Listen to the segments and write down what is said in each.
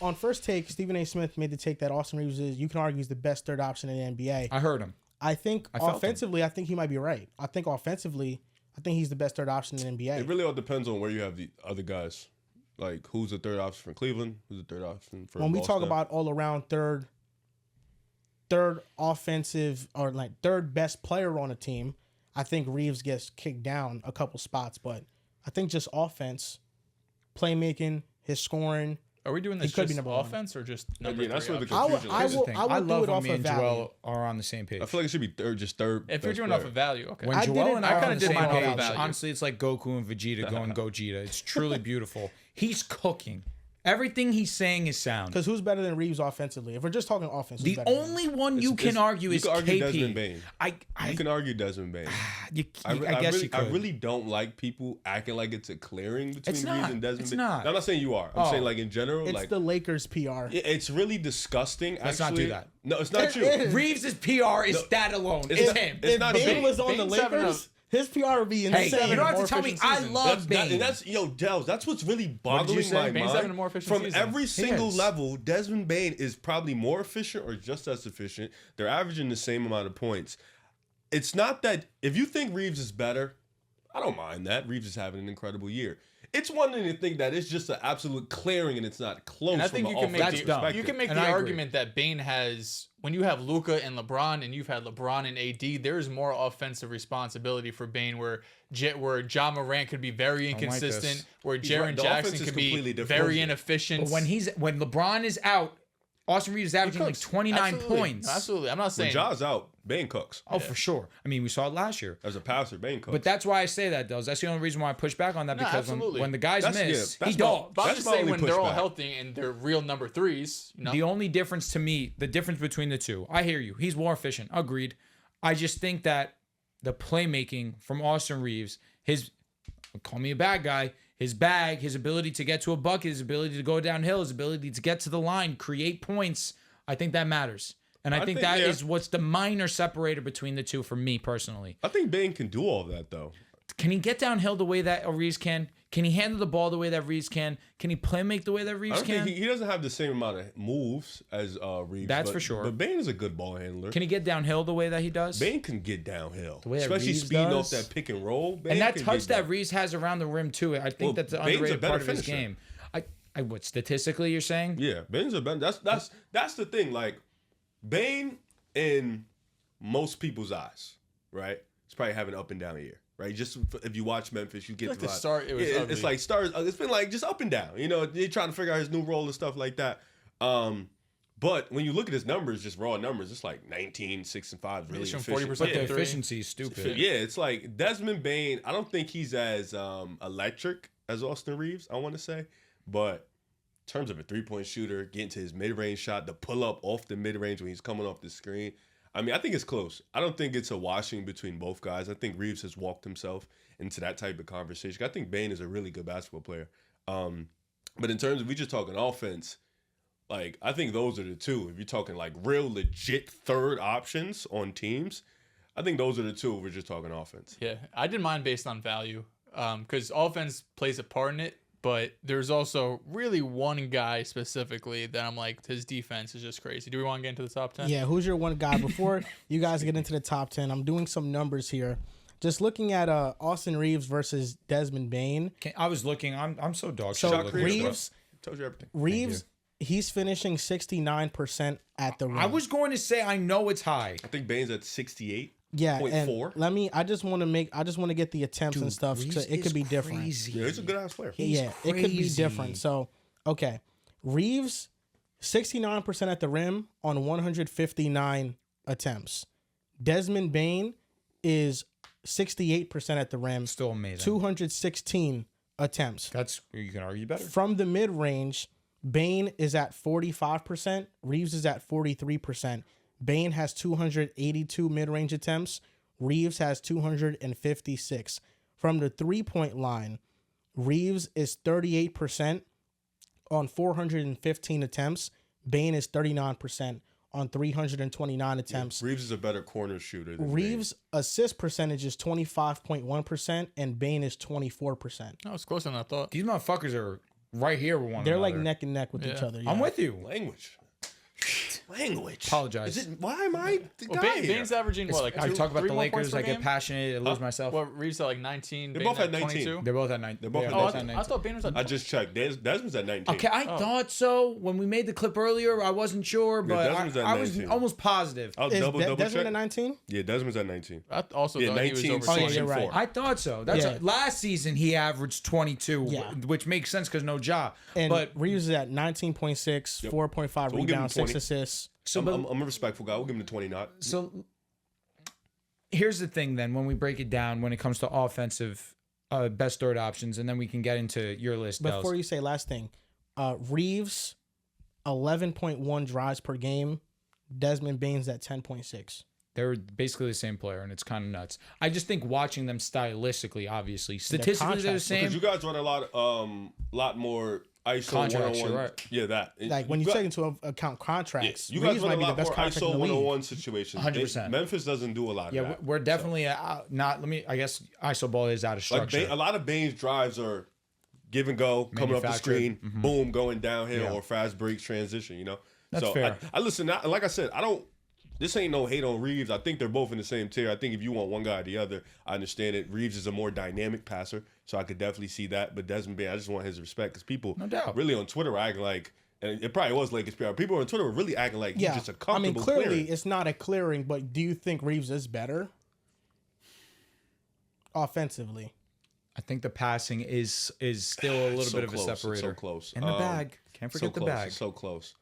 On First Take, Stephen A. Smith made the take that Austin Reaves is, you can argue, is the best third option in the NBA. I heard him. I think offensively, I think he might be right. I think offensively, I think he's the best third option in the NBA. It really all depends on where you have the other guys. Like, who's the third option for Cleveland? Who's the third option for when we Boston? talk about all around third offensive or like third best player on a team, I think Reaves gets kicked down a couple spots, but I think just offense, playmaking, his scoring. Are we doing this could be just number offense or just number three? That's where the option? confusion I is. will do it off me of and value. Joel are on the same page. I feel like it should be third. If you're best doing player. off of value, okay. When I Joel didn't- and I I are kinda on the did same mine off of page, value. honestly, it's like Goku and Vegeta going Gogeta. It's truly beautiful. He's cooking. Everything he's saying is sound. Because who's better than Reaves offensively? If we're just talking offense, who's The better than him? only one you can argue is you can argue KP. Desmond Bane. I You can argue Desmond Bane. I guess you could. I really don't like people acting like it's a clearing between It's Reaves not. and Desmond It's Bane. not. I'm not saying you are. I'm saying like in general. It's like the Lakers PR. it's really disgusting. Let's actually. not do that. No, it's not It you. is. Reaves' PR is that alone. It's him. It's not Bane Bane. was on the Bane's having Lakers, his PR would be insane. Hey, you don't have More to tell me. efficient I season. love Bane. And that's Dels. That's what's really did you boggling say? my Bane's mind. having a more efficient From season. every single is. level, Desmond Bane is probably more efficient or just as efficient. They're averaging the same amount of points. It's not that if you think Reaves is better, I don't mind that. Reaves is having an incredible year. It's one thing to think that it's just an absolute clearing and it's not close. And I think from you an can make offensive the, perspective. you can make And the I agree. argument that Bane has, when you have Luka and LeBron and you've had LeBron and AD, there's more offensive responsibility for Bane where Ja Morant could be very like inconsistent, this. where He's Jaren right. The Jackson offense is could be completely different. very inefficient. But when LeBron is out, Austin Reaves is averaging like cooks. 29 Absolutely. points. Absolutely. I'm not When saying Ja's out, Bane cooks. Oh, for sure. I mean, we saw it last year. As a passer, Bane cooks. But that's why I say that, though. That's the only reason why I push back on that, No, because absolutely. when the guys That's- miss, yeah, he that's my- dogs. But I'm That's just my saying only when they're all pushback. healthy and they're real number threes, you know. The only difference to me, the difference between the two, I hear you. He's more efficient. Agreed. I just think that the playmaking from Austin Reaves, call me a bad guy, his bag, his ability to get to a bucket, his ability to go downhill, his ability to get to the line, create points, I think that matters. And I think that is what's the minor separator between the two for me personally. I think Bane can do all of that though. Can he get downhill the way that Reaves can? Can he handle the ball the way that Reaves can? Can he play make the way that I Reaves don't can? think he doesn't have the same amount of moves as Reaves. That's but- for sure. But Bane is a good ball handler. Can he get downhill the way that he does? Bane can get downhill, way that especially Reaves speeding does. off that pick and roll. Bane And that can touch get that down. Reaves has around the rim too. I think Well, that's an Bane's a underrated better part of his finisher. game. What statistically you're saying? Yeah, Bane's a better. That's the thing. Like Bane, in most people's eyes, right? It's probably having an up and down year, right? Just if you watch Memphis, you get Like the the vibe. start, it was ugly. It's like stars. It's been like just up and down. You know, they're trying to figure out his new role and stuff like that. But when you look at his numbers, just raw numbers, it's like 19, 6 and 5 is really Shooting efficient. 40% But the Yeah. three. efficiency is stupid. Yeah, it's like Desmond Bane. I don't think he's as electric as Austin Reaves, I want to say. But in terms of a three-point shooter, getting to his mid-range shot, the pull-up off the mid-range when he's coming off the screen, I mean, I think it's close. I don't think it's a washing between both guys. I think Reaves has walked himself into that type of conversation. I think Bane is a really good basketball player. But in terms of, we just talking offense, like, I think those are the two. If you're talking like real legit third options on teams, I think those are the two if we're just talking offense. Yeah, I did mine based on value because offense plays a part in it, but there's also really one guy specifically that I'm like, his defense is just crazy. Do we want to get into the top 10? Yeah, who's your one guy? Before you guys get into the top 10, I'm doing some numbers here. Just looking at Austin Reaves versus Desmond Bane. I was looking. I'm so dog So shit. Shot looking creation, at bro. Reaves, Told you everything. Reaves, he's finishing 69% at the rim. I was going to say I know it's high. I think Bane's at 68. yeah, 0.4. and I just want to get the attempts and stuff. So Reaves it could is be different. crazy. Yeah, he's a good ass player. Yeah, it could be crazy. different. So, okay. Reaves, 69% at the rim on 159 attempts. Desmond Bane is 68% at the rim, Still amazing. 216 attempts. That's you can argue better. From the mid range, Bane is at 45%. Reaves is at 43%. Bane has 282 mid range attempts. Reaves has 256. From the 3-point line, Reaves is 38% on 415 attempts. Bane is 39% on 329 attempts. Reaves is a better corner shooter than Reaves' assist percentage is 25.1%, and Bane is 24%. No, it's closer than I thought. These motherfuckers are right here with one They're another. like neck and neck with each Yeah. other. I'm yeah. with you. Language. Apologize. Is it? Why am I the Well, guy here? Bane's averaging what, like I talk about 3 the more points Lakers. per I get game? passionate. I lose myself. What, Reeves at like 19. They're Bane both at 19. 22? They're both at 9. They're both at Oh, 19. I thought Bane was at I just checked. Desmond's at 19. Okay, I thought so. When we made the clip earlier, I wasn't sure, but Desmond's at I was 19. almost positive. I'll Is double Desmond check. at 19? Yeah, Desmond's at 19. I also Yeah, thought he was 19. over. Oh, yeah, 6, you're and right. 4. I thought so. That's Yeah. last season he averaged 22, Yeah. which makes sense because no job. And But Reeves is at 19.6, 4.5 So we'll give him rebounds, 6 20. assists. I'm a respectful guy. We'll give him the 20 not. So here's the thing then, when we break it down, when it comes to offensive best third options, and then we can get into your list, Dels. Before you say last thing, Reeves, 11.1 drives per game. Desmond Bane's at 10.6. They're basically the same player, and it's kind of nuts. I just think watching them stylistically, obviously, statistically they're the contracts. same. Because you guys run a lot more ISO Contracts, 1-on-1. you're right. Yeah, that. Like when you take into account contracts, you guys Reeves run might a be the lot best more contract in ISO the league. 1-on-1 situations. 100%. Memphis doesn't do a lot of Yeah, that. we're definitely not. I guess ISO ball is out of Like structure. a lot of Bane's drives are give and go, coming up the screen, Manufactured. boom, going downhill, Yeah. or fast breaks transition. You know, That's so fair. I listen. Like I said, I don't. This ain't no hate on Reeves. I think they're both in the same tier. I think if you want one guy or the other, I understand it. Reeves is a more dynamic passer, so I could definitely see that. But Desmond Bane, I just want his respect because people No doubt. really on Twitter were acting like, and it probably was Lakers PR. People on Twitter were really acting like he's Yeah, just a I mean, comfortable clearly clearing. it's not a clearing, but do you think Reeves is better offensively? I think the passing is still a little So bit of a close. It's separator. so close. And the bag. Can't So forget the close. bag. It's so close.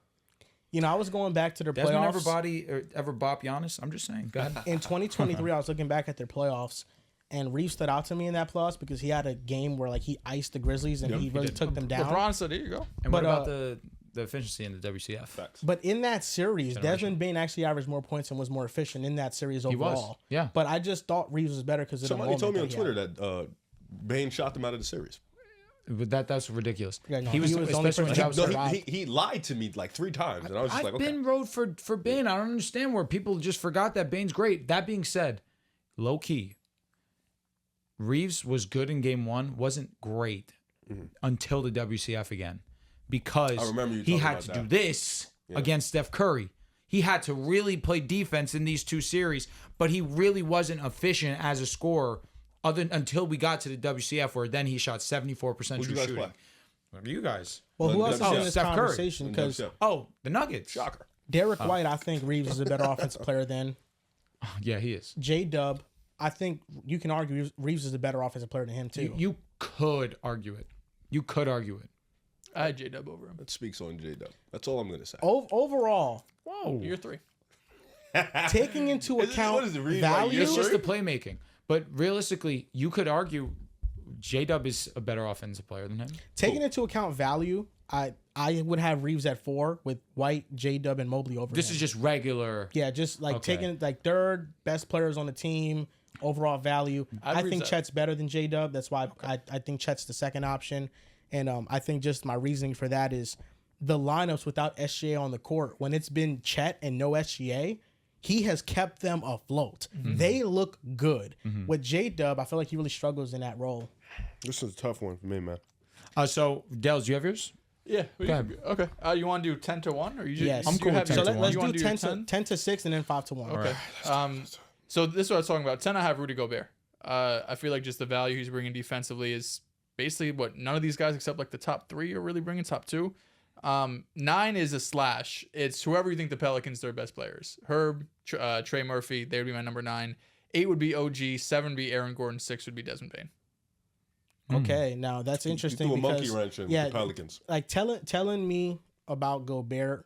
You know, I was going back to their Desmond playoffs. ever bop Giannis? I'm just saying. Go ahead. In 2023, I was looking back at their playoffs, and Reeves stood out to me in that playoffs because he had a game where like he iced the Grizzlies and he really took them down. LeBron said, "There you go." And what But, about the efficiency in the WCF? Facts. But in that series, Desmond Bain actually averaged more points and was more efficient in that series was, overall. yeah. But I just thought Reeves was better because of Somebody the told me on moment that he Twitter that Bane shot them out of the series. But that's ridiculous. Yeah, no, he was he was the only especially when person Jobs that started. survived. He lied to me like 3 times, and I was just I've like, okay. been rode for Bane. I don't understand where people just forgot that Bane's great. That being said, low key, Reeves was good in game 1, wasn't great until the WCF again. Because I remember you he talking had about to that. do this against Steph Curry. He had to really play defense in these 2 series, but he really wasn't efficient as a scorer until we got to the WCF, where then he shot 74% Who'd true you guys shooting. play? What are you guys? Well, who else is Oh, in this Steph Curry. conversation? And Because WCF. Oh, the Nuggets. Shocker. Derek White, I think Reeves is a better offensive player than Yeah, he is. J-Dub. I think you can argue Reeves is a better offensive player than him too. You could argue it. You could argue it. I had J-Dub over him. That speaks on J-Dub. That's all I'm going to say. Overall, Whoa. Year 3. taking into account what is it, Reeves, like, value, It's just the playmaking. But realistically, you could argue J-Dub is a better offensive player than him. taking into account value, I would have Reeves at 4 with White, J-Dub, and Mobley over This him. is just regular. Yeah, just like Okay. taking like third best players on the team, overall value. I'd I agree think with Chet's better than J-Dub. That's why I think Chet's the second option. And I think just my reasoning for that is the lineups without SGA on the court, when it's been Chet and no SGA, he has kept them afloat. They look good. With J-Dub, I feel like he really struggles in that role. This is a tough one for me, man. So, Dels, do you have yours? Yeah. ahead. Okay. You want to do 10 to 1 or you just? Yes. I'm cool with 10 So to one. let's You do wanna 10 to 6 and then 5 to 1. Okay. So this is what I was talking about. 10, I have Rudy Gobert. I feel like just the value he's bringing defensively is basically what none of these guys except like the top 3 are really bringing, top 2. 9 is a slash. It's whoever you think the Pelicans, their best players. Herb, Trey Murphy, they would be my number 9. 8 would be OG. 7 would be Aaron Gordon. 6 would be Desmond Bane. Okay, now that's interesting You threw a because monkey wrench in yeah, with the Pelicans. like telling me about Gobert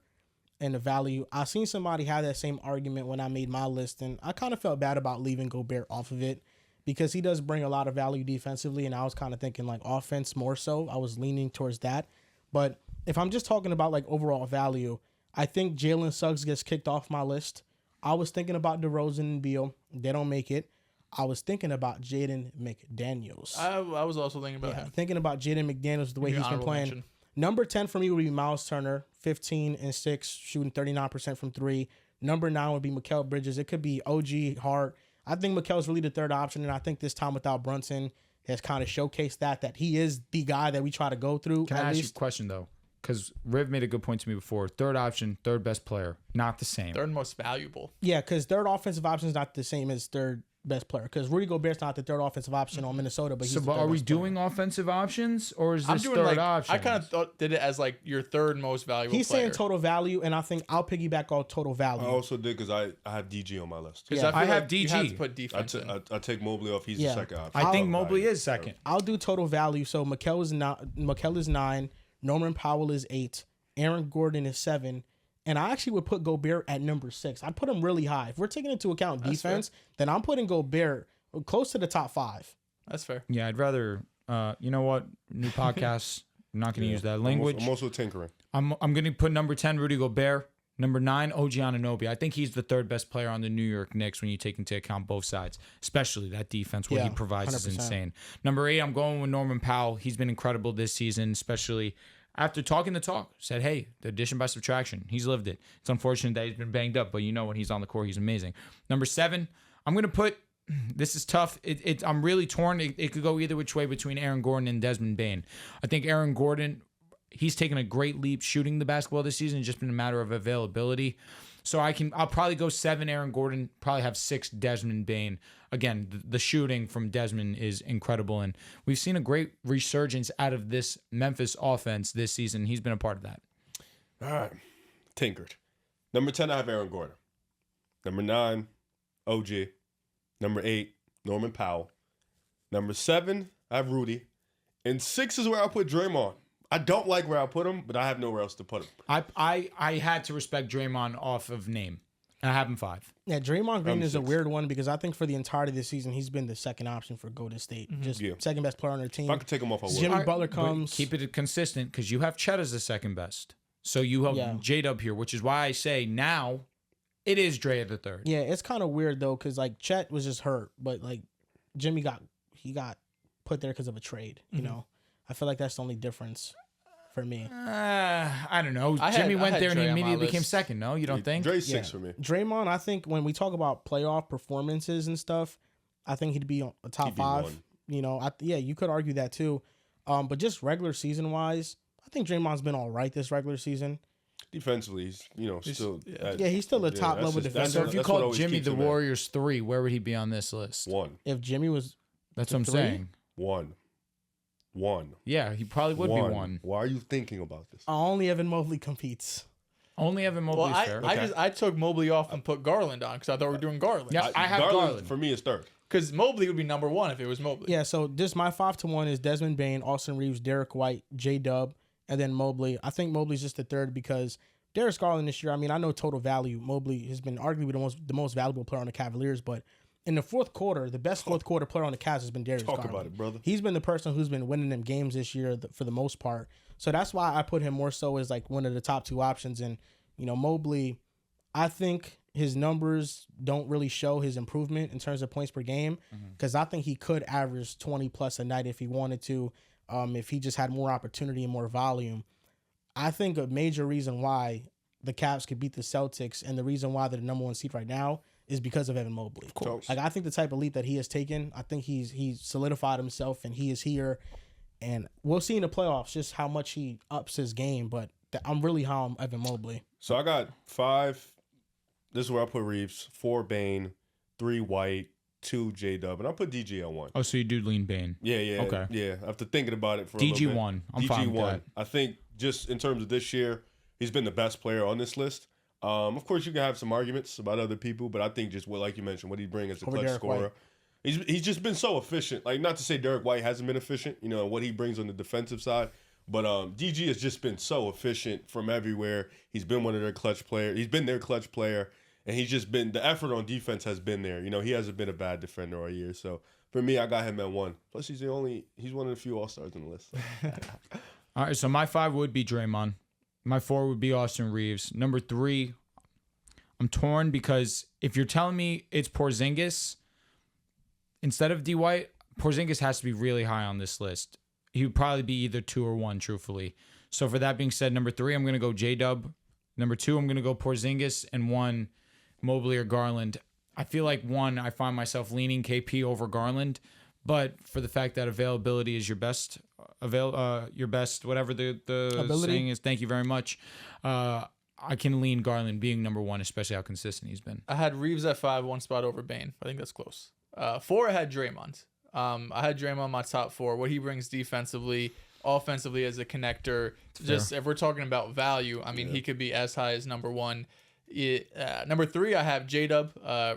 and the value. I seen somebody have that same argument when I made my list, and I kind of felt bad about leaving Gobert off of it because he does bring a lot of value defensively, and I was kind of thinking like offense more so. I was leaning towards that, but if I'm just talking about like overall value, I think Jalen Suggs gets kicked off my list. I was thinking about DeRozan and Beal. They don't make it. I was thinking about Jaden McDaniels. I was also thinking about him. Thinking about Jaden McDaniels, the way Your he's been honorable playing. mention. Number 10 for me would be Miles Turner, 15 and 6, shooting 39% from 3. Number 9 would be Mikal Bridges. It could be OG Hart. I think Mikel's really the third option, and I think this time without Brunson, has kind of showcased that he is the guy that we try to go through. Can I ask you a question though? Because Riv made a good point to me before. Third option, third best player, not the same. Third most valuable. Yeah, because third offensive option is not the same as third best player. Because Rudy Gobert's not the third offensive option on Minnesota, but he's So, the but third are we best player. doing offensive options or is I'm this doing third like option? I kind of did it as like your third most valuable. He's player. saying total value, and I think I'll piggyback on total value. I also did because I have DG on my list. 'Cause Yeah. feel I have like you have DG. to put defense in. I take Mobley off. He's Yeah. the second option. I think Total Mobley value. is second. I'll do total value. So Mikal is 9, Norman Powell is 8, Aaron Gordon is 7, and I actually would put Gobert at number 6. I'd put him really high. If we're taking into account That's defense, then I'm putting Gobert close to the top 5. That's fair. Yeah, I'd rather. You know what? New podcast. I'm not going to use that language. I'm also tinkering. I'm going to put number 10 Rudy Gobert. Number 9 OG Anunoby. I think he's the third best player on the New York Knicks when you take into account both sides, especially that defense. What he Yeah, provides 100%. is insane. Number 8, I'm going with Norman Powell. He's been incredible this season, especially after talking the talk. Said, hey, the addition by subtraction. He's lived it. It's unfortunate that he's been banged up, but you know when he's on the court, he's amazing. Number 7, I'm going to put. This is tough. I'm really torn. It could go either which way between Aaron Gordon and Desmond Bane. I think Aaron Gordon, he's taken a great leap shooting the basketball this season. It's just been a matter of availability. So I'll probably go 7 Aaron Gordon, probably have 6 Desmond Bane. Again, the shooting from Desmond is incredible, and we've seen a great resurgence out of this Memphis offense this season. He's been a part of that. All right. Tinkered. Number 10, I have Aaron Gordon. Number 9, OG. Number 8, Norman Powell. Number 7, I have Rudy. And 6 is where I put Draymond. I don't like where I put him, but I have nowhere else to put him. I had to respect Draymond off of name, and I have him 5. Yeah, Draymond Green I'm is a 6. weird one because I think for the entirety of the season, he's been the second option for Golden State. Just Yeah. second best player on their team. If I could take him off, I would. Jimmy Butler But comes. keep it consistent because you have Chet as the second best. So you have Yeah. J-Dub here, which is why I say now it is Dre at the third. Yeah, it's kind of weird though because like Chet was just hurt, but like Jimmy got put there because of a trade. You know, I feel like that's the only difference for me. I don't know. I Jimmy had went there and Dre he on my immediately became list. second. No, you don't think? Dre's Yeah. 6 for me. Draymond, I think when we talk about playoff performances and stuff, I think he'd be on a top He'd be 5. 1. You know, yeah, you could argue that too. But just regular season wise, I think Draymond's been all right this regular season. Defensively, he's still. Yeah, he's still a top that's level just- defender. So if you that's what called always Jimmy keeps the him at Warriors 3, where would he be on this list? 1. If Jimmy was, That's what I'm 3? saying. 1. Yeah, he probably would be 1. Why are you thinking about this? only Evan Mobley competes. Only Evan Mobley's Well, fair. I took Mobley off and put Garland on because I thought we were doing Garland. Yeah. I have Garland. For me, is 3rd. Because Mobley would be number 1 if it was Mobley. Yeah, so just my 5-1 is Desmond Bane, Austin Reaves, Derek White, J-Dub, and then Mobley. I think Mobley's just the third because Darius Garland this year, I mean, I know total value. Mobley has been arguably the most valuable player on the Cavaliers, but in the fourth quarter, the best fourth quarter player on the Cavs has been Darius Talk Garland. about it, brother. He's been the person who's been winning them games this year for the most part. So that's why I put him more so as like one of the top 2 options. And, you know, Mobley, I think his numbers don't really show his improvement in terms of points per game because I think he could average 20 plus a night if he wanted to, if he just had more opportunity and more volume. I think a major reason why the Cavs could beat the Celtics and the reason why they're the number 1 seed right now is because of Evan Mobley. Of course. Like I think the type of leap that he has taken, I think he's solidified himself and he is here. And we'll see in the playoffs just how much he ups his game. But I'm really high on Evan Mobley. So I got 5. This is where I put Reeves. 4 Bane, 3 White, 2 J-Dub, and I put DG on 1. Oh, so you do lean Bane. Yeah. Okay. Yeah. After thinking about it for a DG little bit. 1. I'm DG fine with 1. that. I think just in terms of this year, he's been the best player on this list. Of course, you can have some arguments about other people, but I think just like you mentioned, what he brings as a Over clutch Derek scorer. White. He's just been so efficient. Like, not to say Derek White hasn't been efficient, and what he brings on the defensive side, but DG has just been so efficient from everywhere. He's been one of their clutch players. He's been their clutch player, and he's just been the effort on defense has been there. He hasn't been a bad defender all year. So for me, I got him at 1. Plus, he's one of the few All-Stars on the list. All right, so my 5 would be Draymond. My 4 would be Austin Reaves. Number 3, I'm torn because if you're telling me it's Porzingis instead of D. White, Porzingis has to be really high on this list. He would probably be either 2 or 1, truthfully. So for that being said, number 3, I'm going to go J-Dub. Number 2, I'm going to go Porzingis. And 1, Mobley or Garland. I feel like 1, I find myself leaning KP over Garland. But for the fact that availability is your best, whatever the Ability. saying is, thank you very much. I can lean Garland being number 1, especially how consistent he's been. I had Reeves at 5, one spot over Bane. I think that's close. 4, I had Draymond. I had Draymond my top 4. What he brings defensively, offensively as a connector. Just if we're talking about value, I mean, he could be as high as number 1. Number 3, I have J-Dub.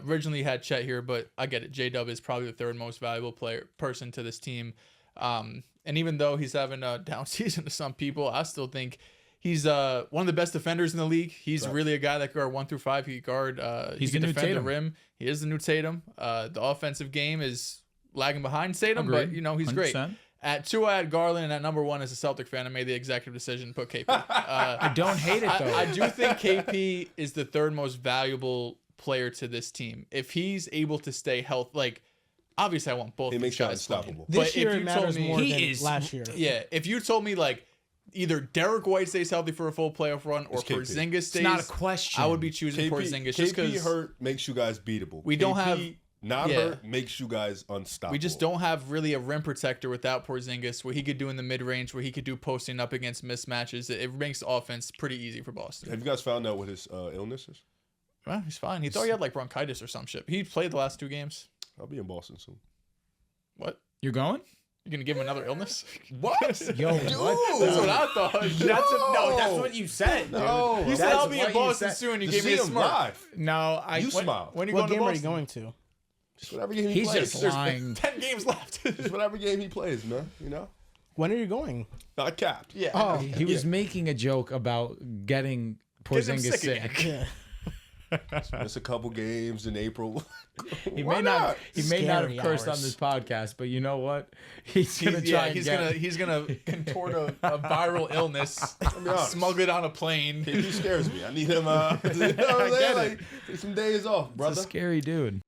Originally had Chet here, but I get it. J-Dub is probably the 3rd most valuable person to this team. And even though he's having a down season to some people, I still think he's one of the best defenders in the league. He's really a guy that guard 1 through 5. He guard. He's he can the new defend Tatum. the rim. He is the new Tatum. The offensive game is lagging behind Tatum, but he's great. 100%. At 2, I had Garland, and at number 1, as a Celtic fan, I made the executive decision to put KP. I don't hate it though. I do think KP is the 3rd most valuable player to this team. If he's able to stay healthy, like obviously I want both. He these makes you guys playing. unstoppable. This But year if it you told matters me- more He than is- last year. Yeah, if you told me like either Derek White stays healthy for a full playoff run or It's KP. Porzingis stays, It's not a question. I would be choosing Porzingis just KP because hurt makes you guys beatable. We don't have- not yeah. hurt makes you guys unstoppable. we just don't have really a rim protector without Porzingis, what he could do in the mid range, what he could do posting up against mismatches. It makes the offense pretty easy for Boston. Have you guys found out what his illnesses? Well, he's fine. He thought he had like bronchitis or some shit. He played the last 2 games. I'll be in Boston soon. What? You're going? You're gonna give him another illness? What? Yo, That's what I thought. that's what you said. No. You said I'll be in Boston soon. You To gave see me a him smirk. live. No, You smile. When are you What going to game are you Boston? going to? Just whatever game he He's plays. just There's lying. 10 games left. just whatever game he plays, man. You know? When are you going? Not capped. Yeah. Oh, He was making a joke about getting Getting him Porzingis sick sick. again. yeah. Miss a couple games in April. He Why may not. He may not have Scary cursed on hours. this podcast, but you know what? He's gonna try. He's gonna contort a viral illness, be honest. smuggle it on a plane. He scares me. I need him. You know what I'm saying? Like, take some days off, brother. He's a scary dude.